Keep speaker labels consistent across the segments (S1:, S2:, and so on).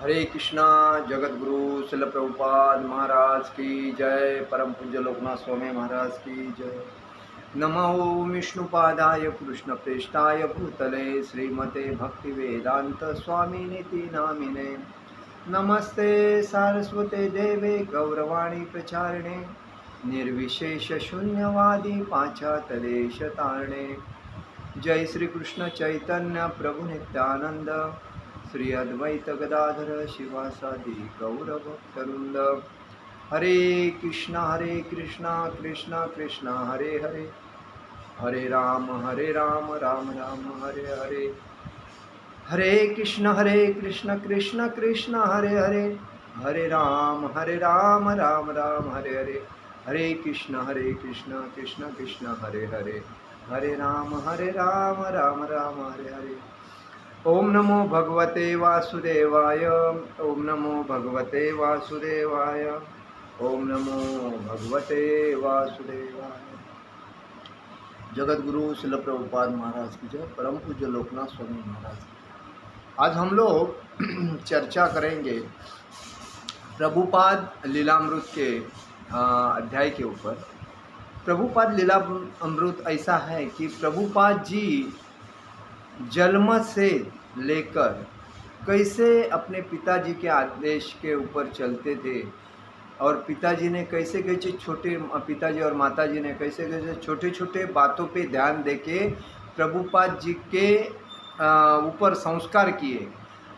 S1: हरे कृष्णा। जगत गुरु शिल प्रभुपाद महाराज की जय। परम पूज्य लोकनाथ स्वामी महाराज की जय। नमो विष्णुपादाय कृष्ण प्रेष्ठाय भूतले श्रीमते भक्ति वेदांत स्वामी नीति नामिने। नमस्ते सारस्वते देवे गौरवाणी प्रचारिणे निर्विशेष शून्यवादी पाश्चातदेश तारणे। जय श्री कृष्ण चैतन्य प्रभु नित्यानंद श्री अद्वैत गदाधर शिवासादि गौरभक्तवृंद। हरे कृष्णा कृष्णा कृष्णा हरे हरे, हरे राम राम राम हरे हरे। हरे कृष्णा कृष्णा कृष्णा हरे हरे, हरे राम राम राम हरे हरे। हरे कृष्णा कृष्णा कृष्णा हरे हरे, हरे राम राम राम हरे हरे। ओम नमो भगवते वासुदेवाय, ओम नमो भगवते वासुदेवाय, ओम नमो भगवते वासुदेवाय। जगत गुरु शिल प्रभुपाद महाराज की जय। परम पूज्य लोकनाथ स्वामी महाराज की। आज हम लोग चर्चा करेंगे प्रभुपाद लीलामृत के अध्याय के ऊपर। प्रभुपाद लीलामृत ऐसा है कि प्रभुपाद जी जन्म से लेकर कैसे अपने पिताजी के आदेश के ऊपर चलते थे, और पिताजी ने कैसे कैसे पिताजी और माताजी ने कैसे कैसे छोटे छोटे बातों पे ध्यान देके प्रभुपाद जी के ऊपर संस्कार किए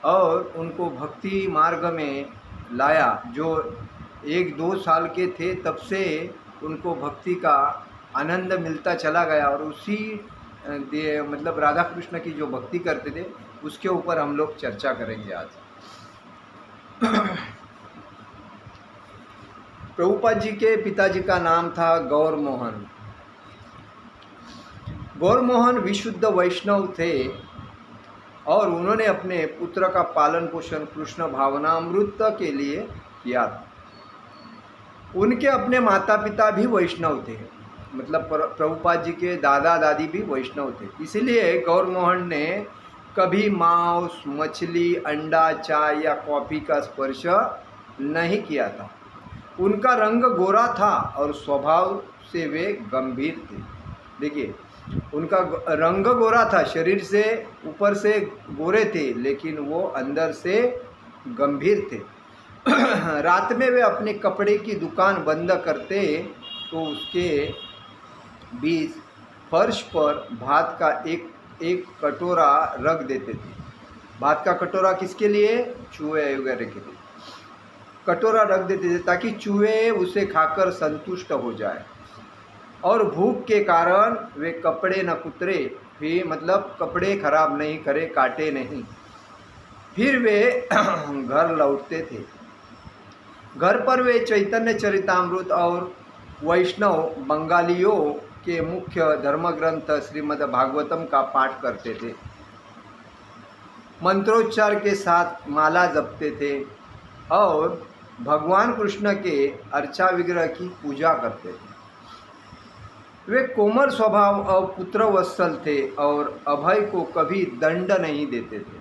S1: और उनको भक्ति मार्ग में लाया। जो 1-2 साल के थे तब से उनको भक्ति का आनंद मिलता चला गया, और उसी मतलब राधा कृष्ण की जो भक्ति करते थे उसके ऊपर हम लोग चर्चा करेंगे आज। प्रभुपाद जी के पिताजी का नाम था गौर मोहन। गौर मोहन विशुद्ध वैष्णव थे और उन्होंने अपने पुत्र का पालन पोषण कृष्ण भावनामृत के लिए किया था। उनके अपने माता पिता भी वैष्णव थे, मतलब प्रभुपाद जी के दादा दादी भी वैष्णव थे। इसलिए गौर मोहन ने कभी मांस, मछली, अंडा, चाय या कॉफ़ी का स्पर्श नहीं किया था। उनका रंग गोरा था और स्वभाव से वे गंभीर थे। देखिए, उनका रंग गोरा था, शरीर से ऊपर से गोरे थे, लेकिन वो अंदर से गंभीर थे। रात में वे अपने कपड़े की दुकान बंद करते तो उसके बीच फर्श पर भात का एक कटोरा रख देते थे। भात का कटोरा किसके लिए? चूहे वगैरह के लिए कटोरा रख देते थे, ताकि चूहे उसे खाकर संतुष्ट हो जाए और भूख के कारण वे कपड़े न कुतरे, फिर मतलब कपड़े खराब नहीं करे, काटे नहीं। फिर वे घर लौटते थे। घर पर वे चैतन्य चरितामृत और वैष्णव बंगालियों के मुख्य धर्मग्रंथ श्रीमद् भागवतम का पाठ करते थे। मंत्रोच्चार के साथ माला जपते थे और भगवान कृष्ण के अर्चा विग्रह की पूजा करते थे। वे कोमल स्वभाव और पुत्रवत्सल थे और अभय को कभी दंड नहीं देते थे।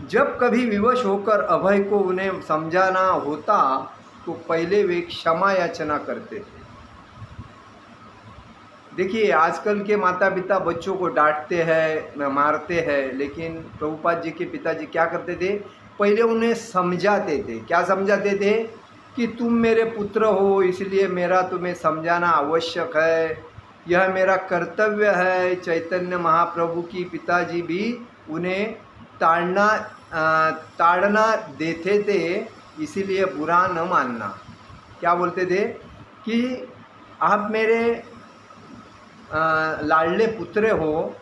S1: जब कभी विवश होकर अभय को उन्हें समझाना होता तो पहले वे क्षमा याचना करते थे। देखिए, आजकल के माता पिता बच्चों को डांटते हैं, मारते हैं, लेकिन प्रभुपाद जी के पिताजी क्या करते थे? पहले उन्हें समझाते थे। क्या समझाते थे? कि तुम मेरे पुत्र हो, इसलिए मेरा तुम्हें समझाना आवश्यक है, यह मेरा कर्तव्य है। चैतन्य महाप्रभु की पिताजी भी उन्हें ताड़ना देते थे, इसीलिए बुरा न मानना। क्या बोलते थे? कि आप मेरे लाडले पुत्र हो,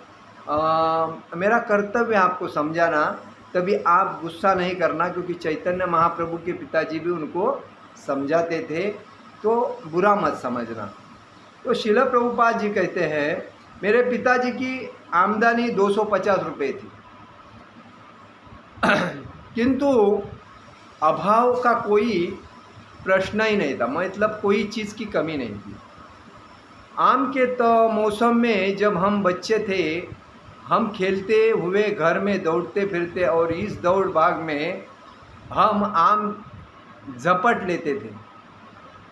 S1: मेरा कर्तव्य आपको समझाना, तभी आप गुस्सा नहीं करना, क्योंकि चैतन्य महाप्रभु के पिताजी भी उनको समझाते थे, तो बुरा मत समझना। तो शिल प्रभुपाद जी कहते हैं, मेरे पिताजी की आमदनी 250 रुपये थी, किंतु अभाव का कोई प्रश्न ही नहीं था, मतलब कोई चीज़ की कमी नहीं थी। आम के तो मौसम में जब हम बच्चे थे हम खेलते हुए घर में दौड़ते फिरते और इस दौड़ भाग में हम आम झपट लेते थे।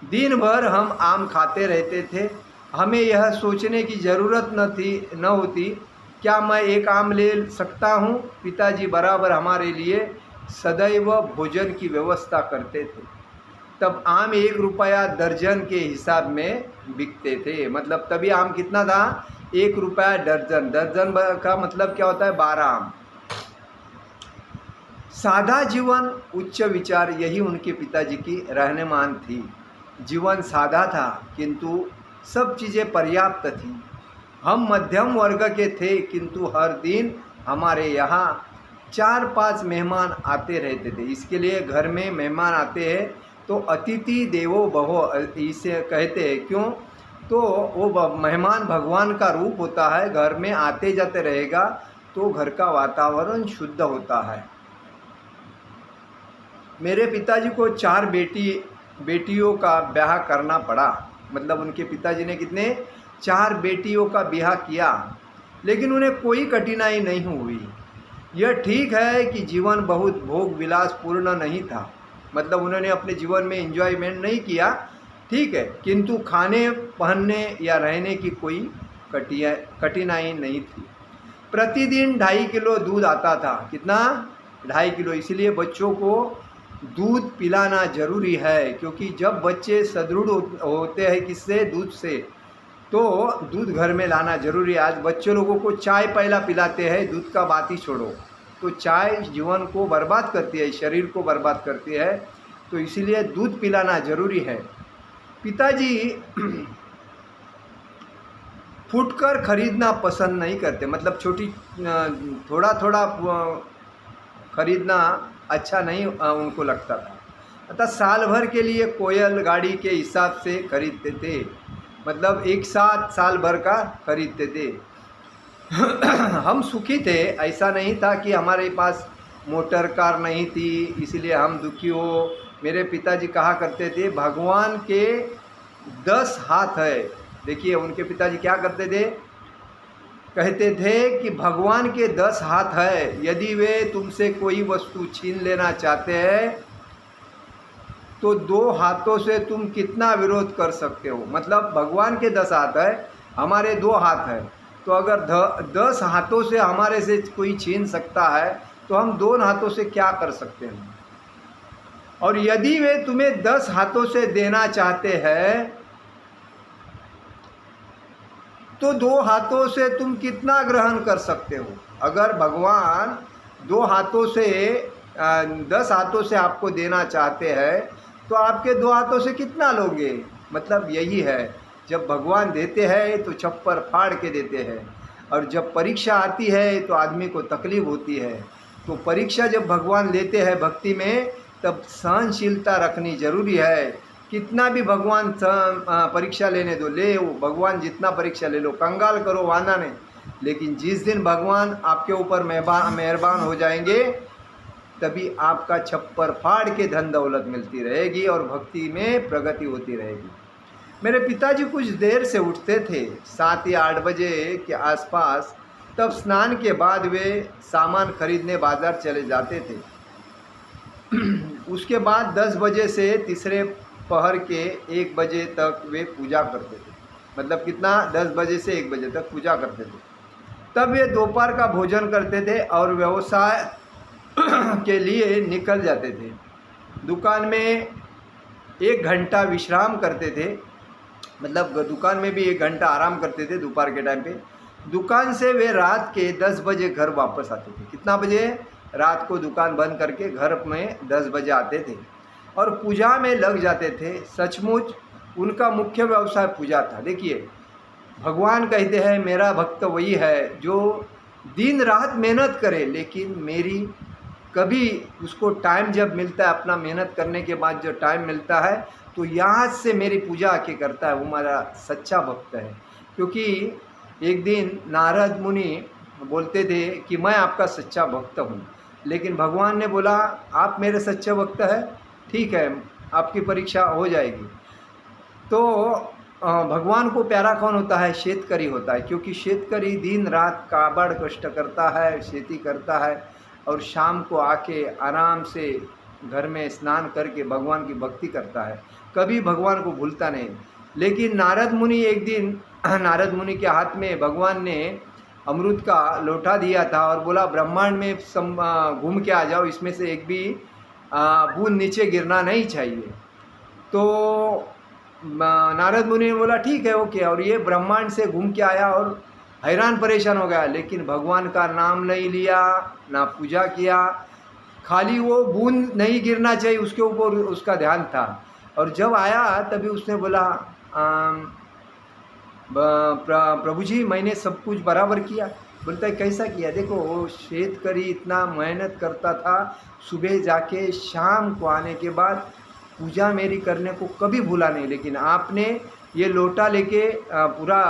S1: दिन भर हम आम खाते रहते थे। हमें यह सोचने की ज़रूरत न होती क्या मैं एक आम ले सकता हूँ। पिताजी बराबर हमारे लिए सदैव भोजन की व्यवस्था करते थे। तब आम 1 रुपया दर्जन के हिसाब में बिकते थे। मतलब तभी आम कितना था, 1 रुपया दर्जन। दर्जन का मतलब क्या होता है, 12 आम। सादा जीवन उच्च विचार, यही उनके पिताजी की रहनुमान थी। जीवन सादा था किंतु सब चीज़ें पर्याप्त थी। हम मध्यम वर्ग के थे किंतु हर दिन हमारे यहाँ 4-5 मेहमान आते रहते थे। इसके लिए घर में मेहमान आते हैं तो अतिथि देवो भव इसे कहते हैं। क्यों? तो वो मेहमान भगवान का रूप होता है। घर में आते जाते रहेगा तो घर का वातावरण शुद्ध होता है। मेरे पिताजी को 4 बेटियों का ब्याह करना पड़ा। मतलब उनके पिताजी ने कितने, 4 बेटियों का ब्याह किया, लेकिन उन्हें कोई कठिनाई नहीं हुई। यह ठीक है कि जीवन बहुत भोग विलास पूर्ण नहीं था। मतलब उन्होंने अपने जीवन में एंजॉयमेंट नहीं किया, ठीक है, किंतु खाने पहनने या रहने की कोई कठिनाई नहीं थी। प्रतिदिन 2.5 किलो दूध आता था। कितना? 2.5 किलो। इसलिए बच्चों को दूध पिलाना जरूरी है, क्योंकि जब बच्चे सुदृढ़ होते हैं किससे, दूध से, तो दूध घर में लाना जरूरी है। आज बच्चे लोगों को चाय पहला पिलाते हैं, दूध का बात ही छोड़ो। तो चाय जीवन को बर्बाद करती है, शरीर को बर्बाद करती है, तो इसीलिए दूध पिलाना जरूरी है। पिताजी फुटकर खरीदना पसंद नहीं करते। मतलब थोड़ा थोड़ा खरीदना अच्छा नहीं उनको लगता था। अतः साल भर के लिए कोयल गाड़ी के हिसाब से खरीदते थे। मतलब एक साथ साल भर का खरीदते थे। हम सुखी थे। ऐसा नहीं था कि हमारे पास मोटर कार नहीं थी इसलिए हम दुखी हो। मेरे पिताजी कहा करते थे भगवान के 10 हाथ है। देखिए उनके पिताजी क्या करते थे, कहते थे कि भगवान के 10 हाथ है। यदि वे तुमसे कोई वस्तु छीन लेना चाहते हैं तो 2 हाथों से तुम कितना विरोध कर सकते हो। मतलब भगवान के 10 हाथ है, हमारे 2 हाथ है, तो अगर 10 हाथों से हमारे से कोई छीन सकता है तो हम 2 हाथों से क्या कर सकते हैं। और यदि वे तुम्हें 10 हाथों से देना चाहते हैं तो 2 हाथों से तुम कितना ग्रहण कर सकते हो। अगर भगवान 2 हाथों से 10 हाथों से आपको देना चाहते हैं तो आपके 2 हाथों से कितना लोगे। मतलब यही है, जब भगवान देते हैं तो छप्पर फाड़ के देते हैं, और जब परीक्षा आती है तो आदमी को तकलीफ होती है। तो परीक्षा जब भगवान लेते हैं भक्ति में, तब सहनशीलता रखनी जरूरी है। कितना भी भगवान परीक्षा लेने दो, ले भगवान जितना परीक्षा ले लो, कंगाल करो वाना नहीं, लेकिन जिस दिन भगवान आपके ऊपर मेहरबान हो जाएंगे तभी आपका छप्पर फाड़ के धन दौलत मिलती रहेगी और भक्ति में प्रगति होती रहेगी। मेरे पिताजी कुछ देर से उठते थे, 7 या 8 बजे के आसपास। तब स्नान के बाद वे सामान खरीदने बाजार चले जाते थे। उसके बाद 10 बजे से तीसरे पहर के 1 बजे तक वे पूजा करते थे। मतलब कितना, 10 बजे से 1 बजे तक पूजा करते थे। तब वे दोपहर का भोजन करते थे और व्यवसाय के लिए निकल जाते थे। दुकान में 1 घंटा विश्राम करते थे। मतलब दुकान में भी 1 घंटा आराम करते थे दोपहर के टाइम पे। दुकान से वे रात के 10 बजे घर वापस आते थे। कितना बजे? रात को दुकान बंद करके घर में 10 बजे आते थे और पूजा में लग जाते थे। सचमुच उनका मुख्य व्यवसाय पूजा था। देखिए भगवान कहते हैं मेरा भक्त वही है जो दिन रात मेहनत करे, लेकिन मेरी कभी उसको टाइम जब मिलता है, अपना मेहनत करने के बाद जो टाइम मिलता है तो यहाँ से मेरी पूजा आके करता है, वो हमारा सच्चा भक्त है। क्योंकि एक दिन नारद मुनि बोलते थे कि मैं आपका सच्चा भक्त हूँ, लेकिन भगवान ने बोला आप मेरे सच्चे भक्त हैं, ठीक है आपकी परीक्षा हो जाएगी। तो भगवान को प्यारा कौन होता है? शेतकरी होता है, क्योंकि शेतकरी दिन रात काबड़ कष्ट करता है, खेती करता है और शाम को आके आराम से घर में स्नान करके भगवान की भक्ति करता है, कभी भगवान को भूलता नहीं। लेकिन नारद मुनि एक दिन नारद मुनि के हाथ में भगवान ने अमृत का लोटा दिया था और बोला ब्रह्मांड में घूम के आ जाओ, इसमें से एक भी बूंद नीचे गिरना नहीं चाहिए। तो नारद मुनि ने बोला ठीक है ओके, और ये ब्रह्मांड से घूम के आया और हैरान परेशान हो गया, लेकिन भगवान का नाम नहीं लिया, ना पूजा किया, खाली वो बूंद नहीं गिरना चाहिए उसके ऊपर उसका ध्यान था। और जब आया तभी उसने बोला प्रभु जी मैंने सब कुछ बराबर किया। बोलता है कैसा किया? देखो वो शेतकरी इतना मेहनत करता था, सुबह जाके शाम को आने के बाद पूजा मेरी करने को कभी भूला नहीं, लेकिन आपने ये लोटा लेके पूरा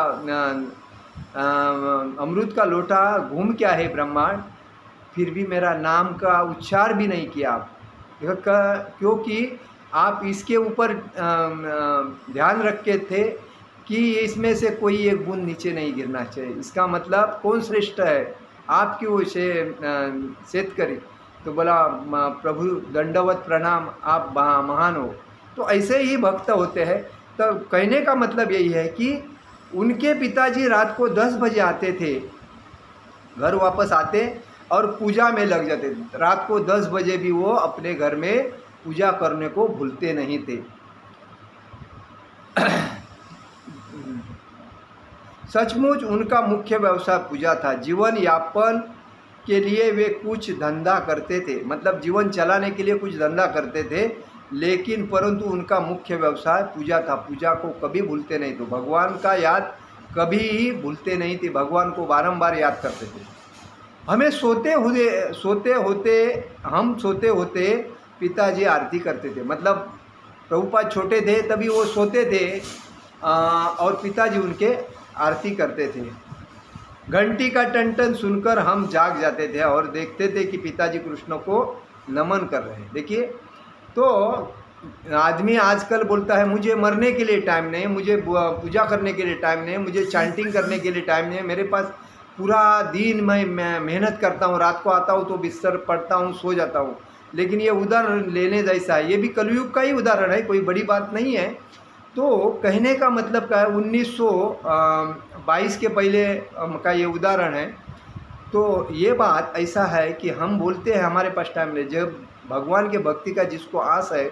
S1: अमृत का लोटा घूम के आए ब्रह्मांड, फिर भी मेरा नाम का उच्चार भी नहीं किया आप, क्योंकि आप इसके ऊपर ध्यान रखे थे कि इसमें से कोई एक बूंद नीचे नहीं गिरना चाहिए। इसका मतलब कौन श्रेष्ठ है, आप क्यों शेतकरी? तो बोला प्रभु दंडवत प्रणाम, आप महान हो। तो ऐसे ही भक्त होते हैं। तो कहने का मतलब यही है कि उनके पिताजी रात को 10 बजे आते थे, घर वापस आते और पूजा में लग जाते थे। रात को 10 बजे भी वो अपने घर में पूजा करने को भूलते नहीं थे। सचमुच उनका मुख्य व्यवसाय पूजा था। जीवन यापन के लिए वे कुछ धंधा करते थे, मतलब जीवन चलाने के लिए कुछ धंधा करते थे, लेकिन परंतु उनका मुख्य व्यवसाय पूजा था। पूजा को कभी भूलते नहीं थे, भगवान का याद कभी ही भूलते नहीं थे, भगवान को बारंबार याद करते थे। हमें सोते होते पिताजी आरती करते थे, मतलब प्रभुपाद छोटे थे तभी वो सोते थे और पिताजी उनके आरती करते थे। घंटी का टन सुनकर हम जाग जाते थे और देखते थे कि पिताजी कृष्ण को नमन कर रहे हैं। देखिए, तो आदमी आजकल बोलता है मुझे मरने के लिए टाइम नहीं, मुझे पूजा करने के लिए टाइम नहीं, मुझे चैंटिंग करने के लिए टाइम नहीं है, मेरे पास पूरा दिन मैं मेहनत करता हूँ, रात को आता हूँ तो बिस्तर पढ़ता हूँ, सो जाता हूँ। लेकिन ये उदाहरण लेने जैसा है, ये भी कलयुग का ही उदाहरण है, कोई बड़ी बात नहीं है। तो कहने का मतलब क्या है, 1922 के पहले का ये उदाहरण है। तो ये बात ऐसा है कि हम बोलते हैं हमारे पास टाइम ले, जब भगवान के भक्ति का जिसको आस है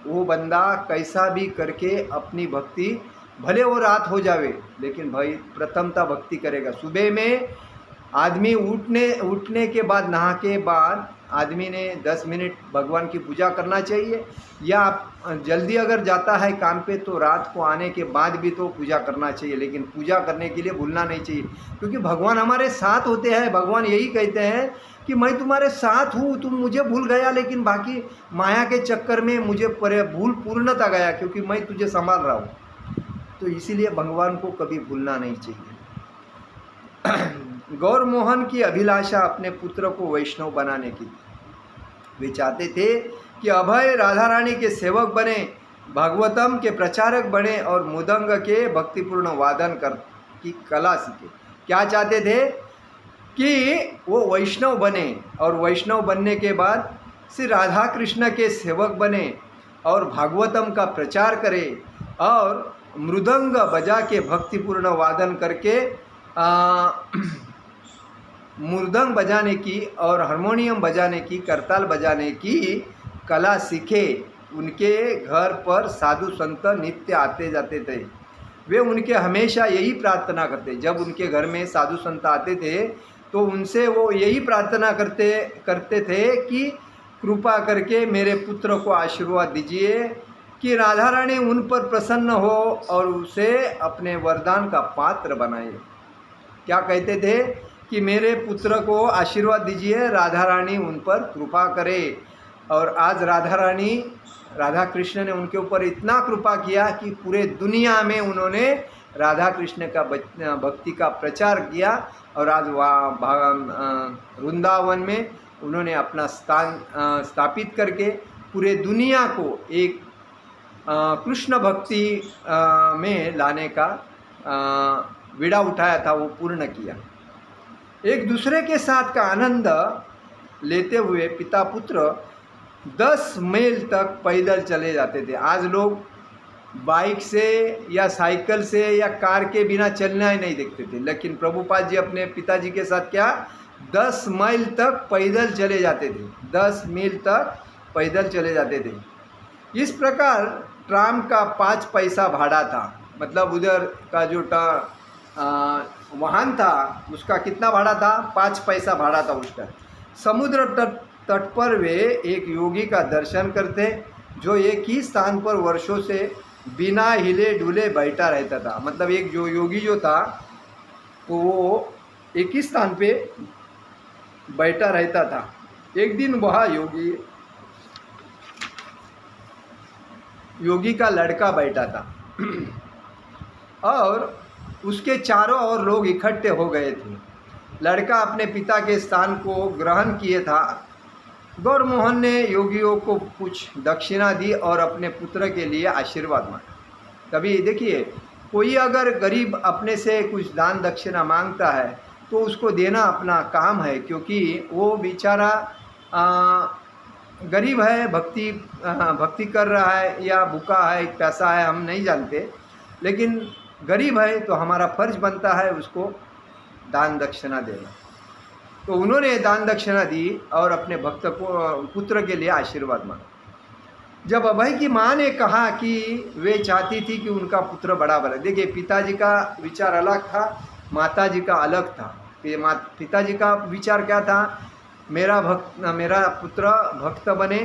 S1: वो बंदा कैसा भी करके अपनी भक्ति, भले वो रात हो जावे लेकिन भाई प्रथमता भक्ति करेगा। सुबह में आदमी उठने के बाद, नहा के बाद आदमी ने 10 मिनट भगवान की पूजा करना चाहिए, या जल्दी अगर जाता है काम पे तो रात को आने के बाद भी तो पूजा करना चाहिए, लेकिन पूजा करने के लिए भूलना नहीं चाहिए, क्योंकि भगवान हमारे साथ होते हैं। भगवान यही कहते हैं कि मैं तुम्हारे साथ हूँ, तुम मुझे भूल गया लेकिन बाकी माया के चक्कर में मुझे भूल पूर्णता गया, क्योंकि मैं तुझे संभाल रहा हूँ। तो इसीलिए भगवान को कभी भूलना नहीं चाहिए। गौर मोहन की अभिलाषा अपने पुत्र को वैष्णव बनाने की थी। वे चाहते थे कि अभय राधा रानी के सेवक बने, भागवतम के प्रचारक बने और मृदंग के भक्तिपूर्ण वादन की कला सीखे। क्या चाहते थे कि वो वैष्णव बने और वैष्णव बनने के बाद श्री राधा कृष्ण के सेवक बने और भागवतम का प्रचार करे और मृदंग बजा के भक्तिपूर्ण वादन करके मृदंग बजाने की और हारमोनियम बजाने की, करताल बजाने की कला सीखे। उनके घर पर साधु संत नित्य आते जाते थे। वे उनके हमेशा यही प्रार्थना करते, जब उनके घर में साधु संत आते थे तो उनसे वो यही प्रार्थना करते थे कि कृपा करके मेरे पुत्र को आशीर्वाद दीजिए कि राधा रानी उन पर प्रसन्न हो और उसे अपने वरदान का पात्र बनाए। क्या कहते थे कि मेरे पुत्र को आशीर्वाद दीजिए, राधा रानी उन पर कृपा करे। और आज राधा कृष्ण ने उनके ऊपर इतना कृपा किया कि पूरे दुनिया में उन्होंने राधा कृष्ण का भक्ति का प्रचार किया और आज वृंदावन में उन्होंने अपना स्थान स्थापित करके पूरे दुनिया को एक कृष्ण भक्ति में लाने का विड़ा उठाया था वो पूर्ण किया। एक दूसरे के साथ का आनंद लेते हुए पिता पुत्र 10 मील तक पैदल चले जाते थे। आज लोग बाइक से या साइकिल से या कार के बिना चलना ही नहीं देखते थे, लेकिन प्रभुपाद जी अपने पिताजी के साथ क्या 10 मील तक पैदल चले जाते थे। 10 मील तक पैदल चले जाते थे। इस प्रकार ट्राम का 5 पैसा भाड़ा था, मतलब उधर का जो वाहन था उसका कितना भाड़ा था, 5 पैसा भाड़ा था उसका। समुद्र तट पर वे एक योगी का दर्शन करते जो एक ही स्थान पर वर्षों से बिना हिले डुले बैठा रहता था। मतलब एक जो योगी जो था वो एक ही स्थान पे बैठा रहता था। एक दिन वह योगी का लड़का बैठा था और उसके चारों ओर लोग इकट्ठे हो गए थे। लड़का अपने पिता के स्थान को ग्रहण किए था। गौर मोहन ने योगियों को कुछ दक्षिणा दी और अपने पुत्र के लिए आशीर्वाद मांगा। कभी देखिए, कोई अगर गरीब अपने से कुछ दान दक्षिणा मांगता है तो उसको देना अपना काम है, क्योंकि वो बेचारा गरीब है, भक्ति कर रहा है या भूखा है, पैसा है, हम नहीं जानते, लेकिन गरीब है तो हमारा फर्ज बनता है उसको दान दक्षिणा देना। तो उन्होंने दान दक्षिणा दी और अपने भक्त को पुत्र के लिए आशीर्वाद मांगा। जब अभय की माँ ने कहा कि वे चाहती थी कि उनका पुत्र बड़ा बने, देखिए पिताजी का विचार अलग था, माताजी का अलग था। पिताजी का विचार क्या था, मेरा पुत्र भक्त बने,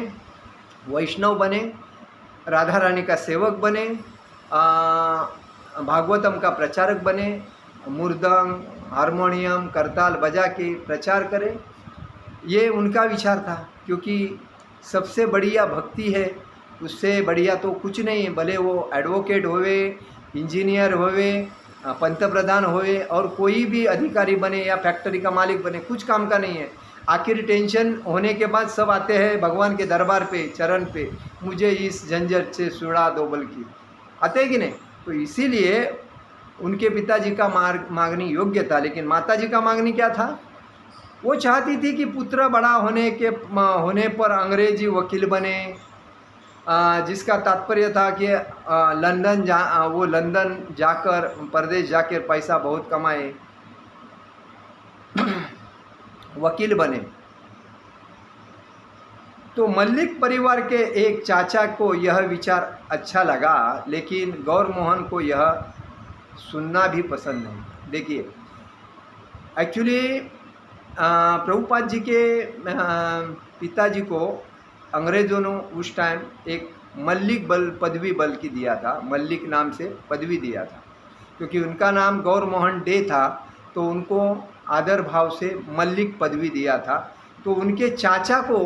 S1: वैष्णव बने, राधा रानी का सेवक बने, भागवतम का प्रचारक बने, मुर्दंग हारमोनियम करताल बजा के प्रचार करे। ये उनका विचार था, क्योंकि सबसे बढ़िया भक्ति है, उससे बढ़िया तो कुछ नहीं है। भले वो एडवोकेट होवे, इंजीनियर होवे, पंत प्रधान होवे और कोई भी अधिकारी बने या फैक्ट्री का मालिक बने, कुछ काम का नहीं है। आखिर टेंशन होने के बाद सब आते हैं भगवान के दरबार पे, चरण पे, मुझे इस झंझट से छुड़ा दो, बल्कि आते हैं कि नहीं। तो इसीलिए उनके पिताजी का मांगनी योग्य था, लेकिन माताजी का मांगनी क्या था, वो चाहती थी कि पुत्र बड़ा होने पर अंग्रेजी वकील बने, जिसका तात्पर्य था कि वो लंदन जाकर, परदेश जाकर पैसा बहुत कमाए, वकील बने। तो मल्लिक परिवार के एक चाचा को यह विचार अच्छा लगा, लेकिन गौर मोहन को यह सुनना भी पसंद नहीं। देखिए, एक्चुअली प्रभुपाद जी के पिताजी को अंग्रेज़ों ने उस टाइम एक मल्लिक पदवी बल्कि दिया था, मल्लिक नाम से पदवी दिया था, क्योंकि उनका नाम गौर मोहन डे था, तो उनको आदर भाव से मल्लिक पदवी दिया था। तो उनके चाचा को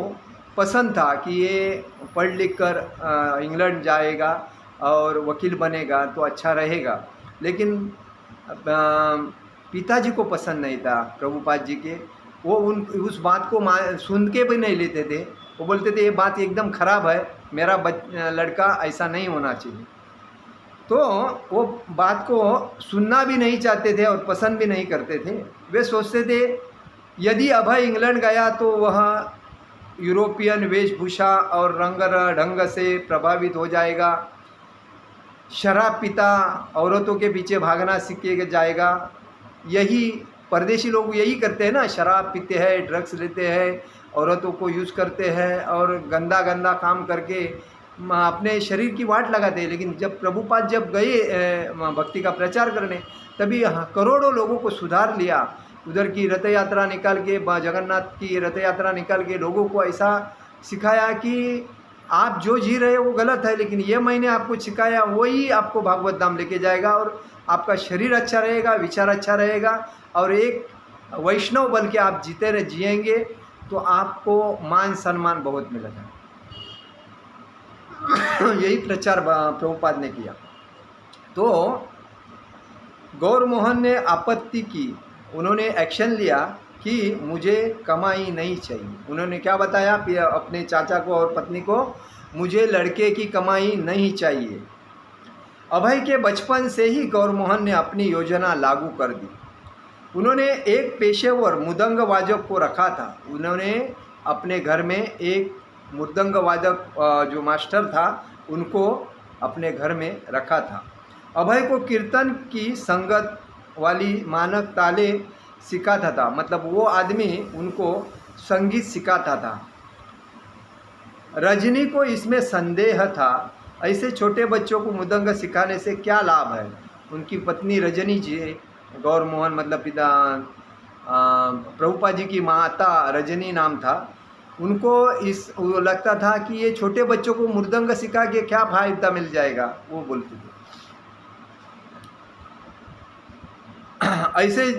S1: पसंद था कि ये पढ़ लिख कर इंग्लैंड जाएगा और वकील बनेगा तो अच्छा रहेगा, लेकिन पिताजी को पसंद नहीं था प्रभुपाद जी के। वो उस बात को सुन के भी नहीं लेते थे। वो बोलते थे ये बात एकदम ख़राब है, मेरा लड़का ऐसा नहीं होना चाहिए। तो वो बात को सुनना भी नहीं चाहते थे और पसंद भी नहीं करते थे। वे सोचते थे यदि अभय इंग्लैंड गया तो वह यूरोपियन वेशभूषा और रंग ढंग से प्रभावित हो जाएगा, शराब पीता औरतों के पीछे भागना सीख जाएगा। यही परदेशी लोग यही करते हैं ना, शराब पीते हैं, ड्रग्स लेते हैं, औरतों को यूज़ करते हैं और गंदा गंदा काम करके अपने शरीर की वाट लगाते हैं। लेकिन जब प्रभुपाद जब गए भक्ति का प्रचार करने, तभी करोड़ों लोगों को सुधार लिया। उधर की रथ यात्रा निकाल के, जगन्नाथ की रथ यात्रा निकाल के लोगों को ऐसा सिखाया कि आप जो जी रहे हो वो गलत है, लेकिन ये मैंने आपको सिखाया वही आपको भागवत धाम लेके जाएगा और आपका शरीर अच्छा रहेगा, विचार अच्छा रहेगा और एक वैष्णव बन के आप जिएंगे तो आपको मान सम्मान बहुत मिलेगा। यही प्रचार प्रभुपाद ने किया। तो गौर मोहन ने आपत्ति की, उन्होंने एक्शन लिया कि मुझे कमाई नहीं चाहिए। उन्होंने क्या बताया अपने चाचा को और पत्नी को, मुझे लड़के की कमाई नहीं चाहिए। अभय के बचपन से ही गौरमोहन ने अपनी योजना लागू कर दी। उन्होंने एक पेशेवर मृदंग वादक को रखा था। उन्होंने अपने घर में एक मृदंग वादक जो मास्टर था उनको अपने घर में रखा था। अभय को कीर्तन की संगत वाली मानक ताले सिखाता था, मतलब वो आदमी उनको संगीत सिखाता था। रजनी को इसमें संदेह था, ऐसे छोटे बच्चों को मृदंग सिखाने से क्या लाभ है। उनकी पत्नी रजनी जी, गौरमोहन मतलब पिता प्रभुपाद जी की माता रजनी नाम था, उनको वो लगता था कि ये छोटे बच्चों को मृदंग सिखा के क्या फायदा मिल जाएगा। वो बोलते थे ऐसे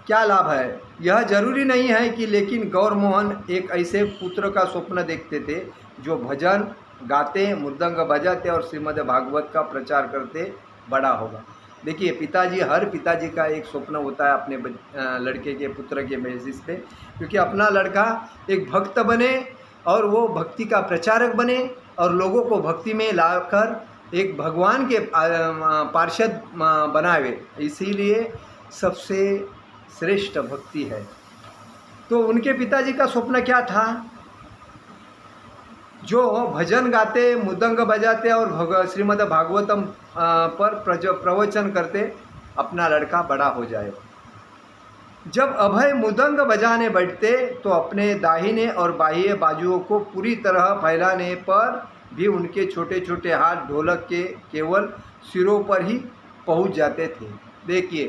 S1: क्या लाभ है, यह जरूरी नहीं है कि। लेकिन गौरमोहन एक ऐसे पुत्र का स्वप्न देखते थे जो भजन गाते, मृदंग बजाते और श्रीमद् भागवत का प्रचार करते बड़ा होगा। देखिए, पिताजी, हर पिताजी का एक स्वप्न होता है अपने लड़के के, पुत्र के बेसिस पे, क्योंकि अपना लड़का एक भक्त बने और वो भक्ति का प्रचारक बने और लोगों को भक्ति में लाकर एक भगवान के पार्षद बनावे। इसीलिए सबसे श्रेष्ठ भक्ति है। तो उनके पिताजी का स्वप्न क्या था, जो भजन गाते, मृदंग बजाते और श्रीमद् भागवतम पर प्रवचन करते, अपना लड़का बड़ा हो जाए। जब अभय मृदंग बजाने बैठते तो अपने दाहिने और बाह्य बाजुओं को पूरी तरह फैलाने पर भी उनके छोटे छोटे हाथ ढोलक के केवल सिरों पर ही पहुंच जाते थे। देखिए,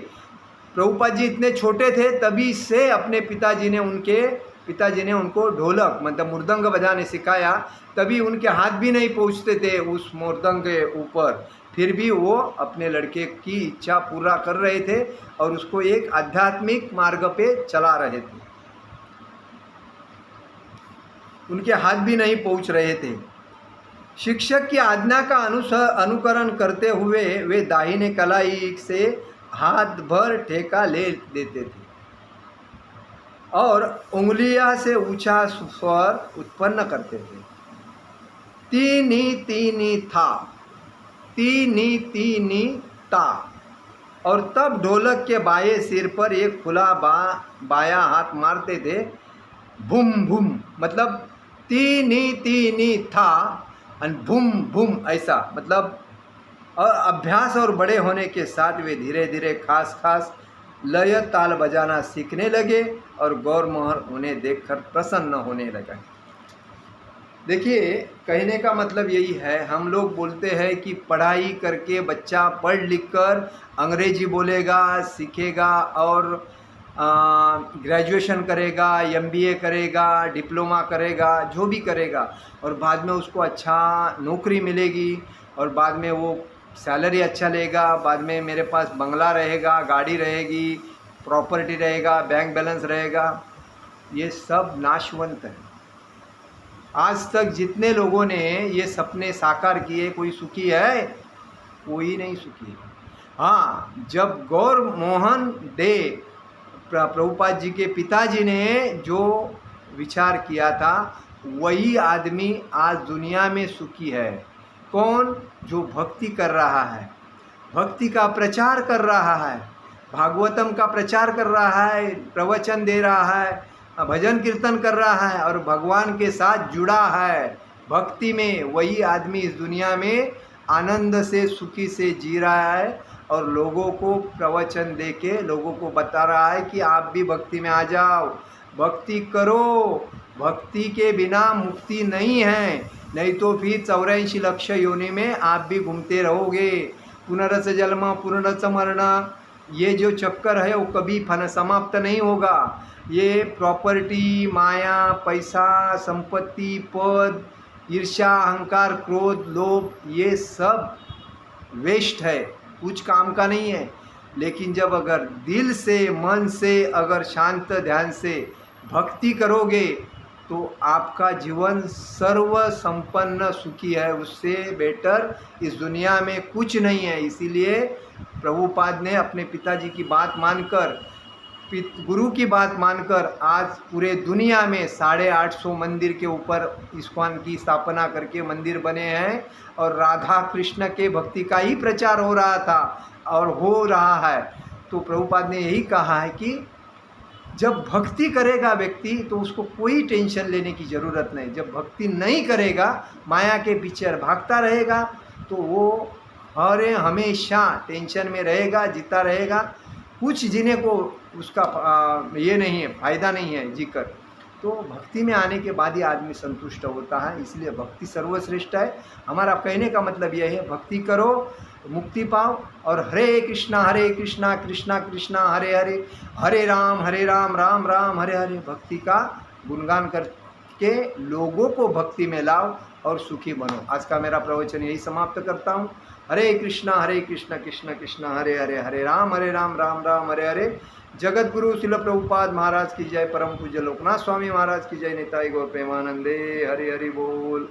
S1: प्रभुपाद जी इतने छोटे थे तभी से अपने पिताजी ने उनको ढोलक मतलब मृदंग बजाने सिखाया, तभी उनके हाथ भी नहीं पहुंचते थे उस मृदंग के ऊपर, फिर भी वो अपने लड़के की इच्छा पूरा कर रहे थे और उसको एक आध्यात्मिक मार्ग पे चला रहे थे। उनके हाथ भी नहीं पहुंच रहे थे। शिक्षक की आज्ञा का अनुकरण करते हुए वे दाहिने कलाई से हाथ भर ठेका ले देते थे और उंगलियां से ऊंचा स्वर उत्पन्न करते थे। तीनी तीनी था, तीनी तीनी ता। और तब ढोलक के बाएं सिर पर एक खुला बायां हाथ मारते थे। भूम भूम, मतलब तीनी तीनी था और भूम भूम, ऐसा मतलब। और अभ्यास और बड़े होने के साथ वे धीरे धीरे खास लय ताल बजाना सीखने लगे और गौरमोहन उन्हें देखकर प्रसन्न होने लगा। देखिए, कहने का मतलब यही है, हम लोग बोलते हैं कि पढ़ाई करके बच्चा पढ़ लिख कर अंग्रेजी बोलेगा, सीखेगा और ग्रेजुएशन करेगा, MBA करेगा, डिप्लोमा करेगा, जो भी करेगा, और बाद में उसको अच्छा नौकरी मिलेगी और बाद में वो सैलरी अच्छा लेगा, बाद में मेरे पास बंगला रहेगा, गाड़ी रहेगी, प्रॉपर्टी रहेगा, बैंक बैलेंस रहेगा। ये सब नाशवंत है। आज तक जितने लोगों ने ये सपने साकार किए, कोई सुखी है? कोई नहीं सुखी है। हाँ, जब गौरमोहन डे प्रभुपाद जी के पिताजी ने जो विचार किया था, वही आदमी आज दुनिया में सुखी है। कौन? जो भक्ति कर रहा है, भक्ति का प्रचार कर रहा है, भागवतम का प्रचार कर रहा है, प्रवचन दे रहा है, भजन कीर्तन कर रहा है और भगवान के साथ जुड़ा है भक्ति में। वही आदमी इस दुनिया में आनंद से, सुखी से जी रहा है और लोगों को प्रवचन दे के लोगों को बता रहा है कि आप भी भक्ति में आ जाओ, भक्ति करो। भक्ति के बिना मुक्ति नहीं है, नहीं तो फिर 84 लक्ष योनि में आप भी घूमते रहोगे। पुनरस जन्म पुनरस मरण, ये जो चक्कर है वो कभी समाप्त नहीं होगा। ये प्रॉपर्टी, माया, पैसा, संपत्ति, पद, ईर्ष्या, अहंकार, क्रोध, लोभ, ये सब वेस्ट है, कुछ काम का नहीं है। लेकिन जब अगर दिल से, मन से, अगर शांत ध्यान से भक्ति करोगे तो आपका जीवन सर्व संपन्न सुखी है। उससे बेटर इस दुनिया में कुछ नहीं है। इसीलिए प्रभुपाद ने अपने पिताजी की बात मानकर गुरु की बात मानकर आज पूरे दुनिया में 850 मंदिर के ऊपर इस्कॉन की स्थापना करके मंदिर बने हैं और राधा कृष्ण के भक्ति का ही प्रचार हो रहा था और हो रहा है। तो प्रभुपाद ने यही कहा है कि जब भक्ति करेगा व्यक्ति तो उसको कोई टेंशन लेने की ज़रूरत नहीं। जब भक्ति नहीं करेगा, माया के पीछे भागता रहेगा, तो वो हमेशा टेंशन में रहेगा, जीता रहेगा, कुछ जीने को उसका ये नहीं है, फ़ायदा नहीं है जीकर। तो भक्ति में आने के बाद ही आदमी संतुष्ट होता है, इसलिए भक्ति सर्वश्रेष्ठ है। हमारा कहने का मतलब यह है, भक्ति करो, मुक्ति पाओ। और हरे कृष्णा कृष्णा कृष्णा हरे हरे, हरे राम राम राम हरे हरे, भक्ति का गुणगान करके लोगों को भक्ति में लाओ और सुखी बनो। आज का मेरा प्रवचन यही समाप्त करता हूँ। हरे कृष्णा कृष्ण कृष्ण हरे हरे, हरे राम राम राम हरे हरे। जगत गुरु शिल प्रभुपाद महाराज की जय, परम पूज्य लोकनाथ स्वामी महाराज की जय, निताई गौर प्रेमानंदे, हरि हरि बोल।